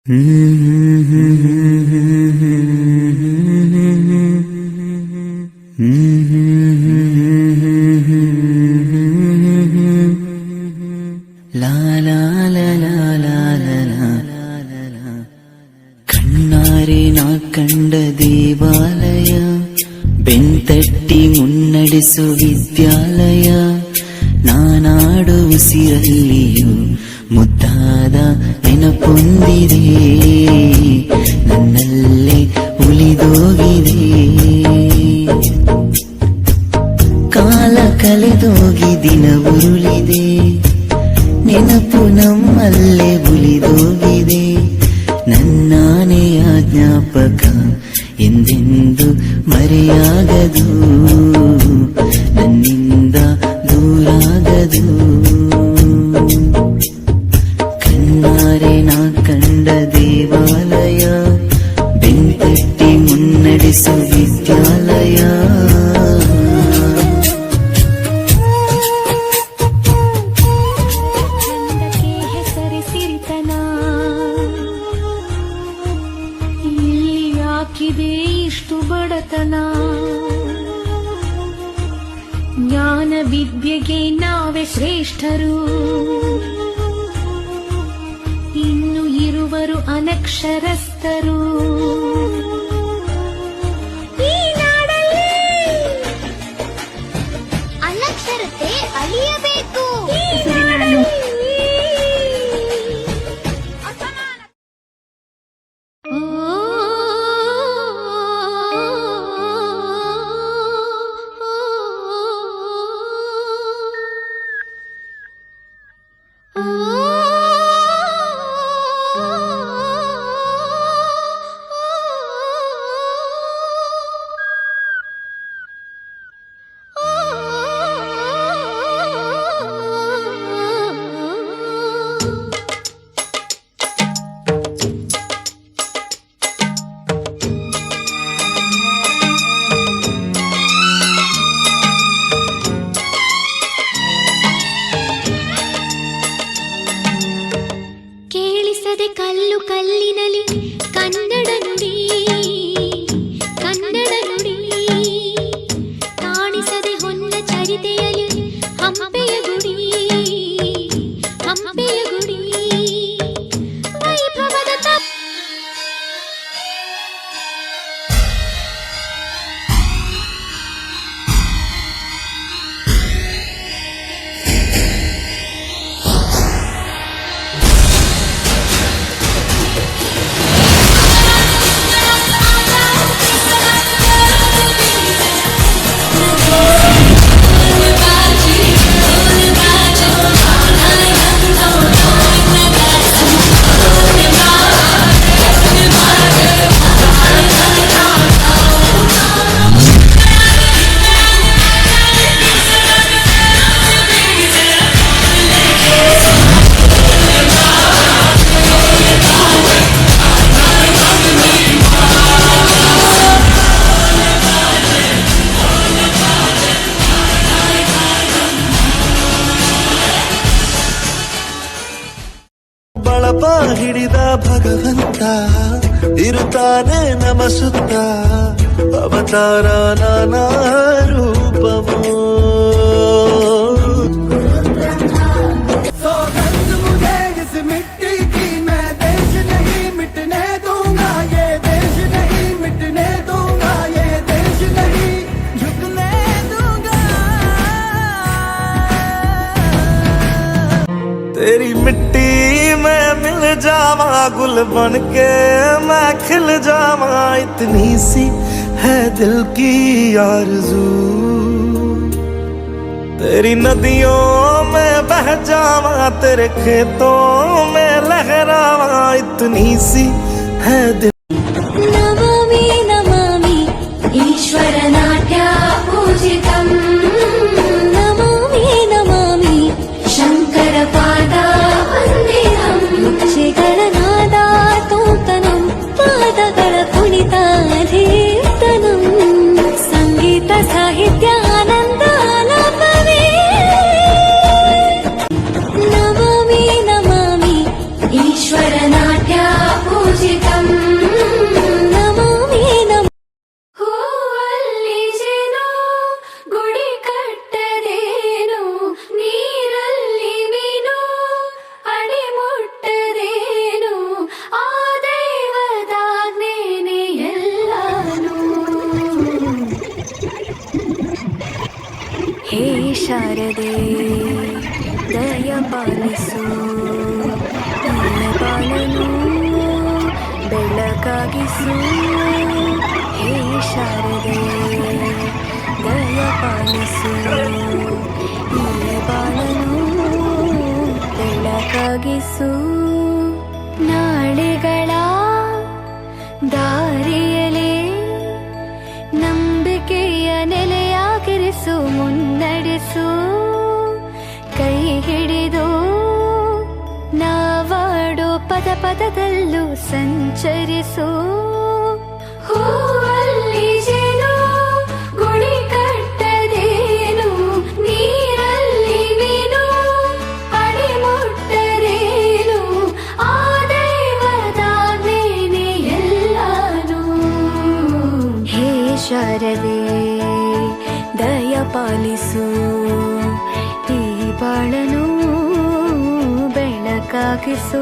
ಕಣ್ಣಾರೆ ನಾ ಕಂಡ ದೇವಾಲಯ, ಬೆಂತಟ್ಟಿ ಮುನ್ನಡೆಸು ವಿದ್ಯಾಲಯ, ನಾನಾಡು ಉಸಿರಲ್ಲಿಯೂ ಮುದ್ದಾದ ನೆನಪೊಂದಿದೆ, ನನ್ನಲ್ಲೇ ಉಳಿದೋಗಿದೆ. ಕಾಲ ಕಳೆದೋಗಿ ದಿನ ಉರುಳಿದೆ, ನೆನಪು ನಮ್ಮಲ್ಲೇ ಉಳಿದೋಗಿದೆ. ನನ್ನಾನೆಯ ಜ್ಞಾಪಕ ಎಂದೆಂದು ಮರೆಯಾಗದು, ನನ್ನಿಂದ ದೂರಾಗದು. ಕಣ್ಣಾರೆ ನಾ ಕಂಡ ದೇವಾಲಯ, ಬೆಂತಟ್ಟಿ ಮುನ್ನಡೆಸು ವಿದ್ಯಾಲಯ. ಇಷ್ಟು ಬಡತನ, ಜ್ಞಾನ ವಿದ್ಯೆಗೆ ನಾವೇ ಶ್ರೇಷ್ಠರು, ಇನ್ನು ಇರುವರು ಅನಕ್ಷರಸ್ಥರು. ಈ ನಾಡಲ್ಲಿ ಅನಕ್ಷರತೆ ಅಳಿಯಬೇಕು. ಕಲ್ಲು ಕಲ್ಲಿನಲಿ ಕನ್ನಡ ನುಡಿ, ಕನ್ನಡ ನುಡಿ ಕಾಣಿಸದೆ ಹೊನ್ನ ಚರಿತೆಯಲಿ ಹಂಪೆಯ ಗುಡಿ, ಹಂಪೆಯ ಗುಡಿ ವೈಭವದ ಬಳಪ ಹಿಡಿದ ಭಗವಂತ ಇರುತ್ತಾನೆ ನಮ ಸುತ್ತ, ಅವತಾರ ನಾನಾ ರೂಪವೋ. तेरी मिट्टी में मिल जावा, गुल बन के मैं खिल जावा, इतनी सी है दिल की आरज़ू। तेरी नदियों में बह जावा, तेरे खेतों में लहरावा, इतनी सी है दिल. नमामि नमामि ईश्वर नाट्य पूजितम्, नमामि नमामि शंकर पाद वंदितम्. शेखरनाद तोतनं पादಗಳ ಕುಣಿತಾಧೀರ್ತನಂ, ಸಂಗೀತ ಸಾಹಿತ್ಯ ಆನಂದ ಆಲಾಪವೇ. ನಮಾಮಿ ನಮಾಮಿ ಈಶ್ವರ ನಾಟ್ಯ ಶಾರದೆ ದಯ ಪಾಲಿಸು ಈ ಬಾಳನು ಬೆಳಕಾಗಿಸು ಹೇ ಶಾರದೆ ದಯ ಪಾಲಿಸು ಈ ಬಾಳನು ಬೆಳಕಾಗಿಸು ನಾಳೆಗಳ ದಾರಿಯಲೇ ನಂಬಿಕೆಯ ನೆಲೆಯಾಗಿರಿಸು ಮುನ್ನಡೆಸು ಕೈ ಹಿಡಿದು ನಾವಾಡೋ ಪದ ಪದದಲ್ಲೂ ಸಂಚರಿಸು ಹೂವಲ್ಲಿ ಜೇನು ಗುಡಿ ಕಟ್ಟದೇನು ನೀರಲ್ಲಿ ಮೀನು ಅಡಿ ಮುಟ್ಟರೇನು ಆ ದೈವದಾಜ್ಞೆನೇ ಎಲ್ಲಾನು ಹೇ ಶಾರದೆ ದಯ ಪಾಲಿಸು ಈ ಬಾಳನು ಬೆಳಕಾಗಿಸು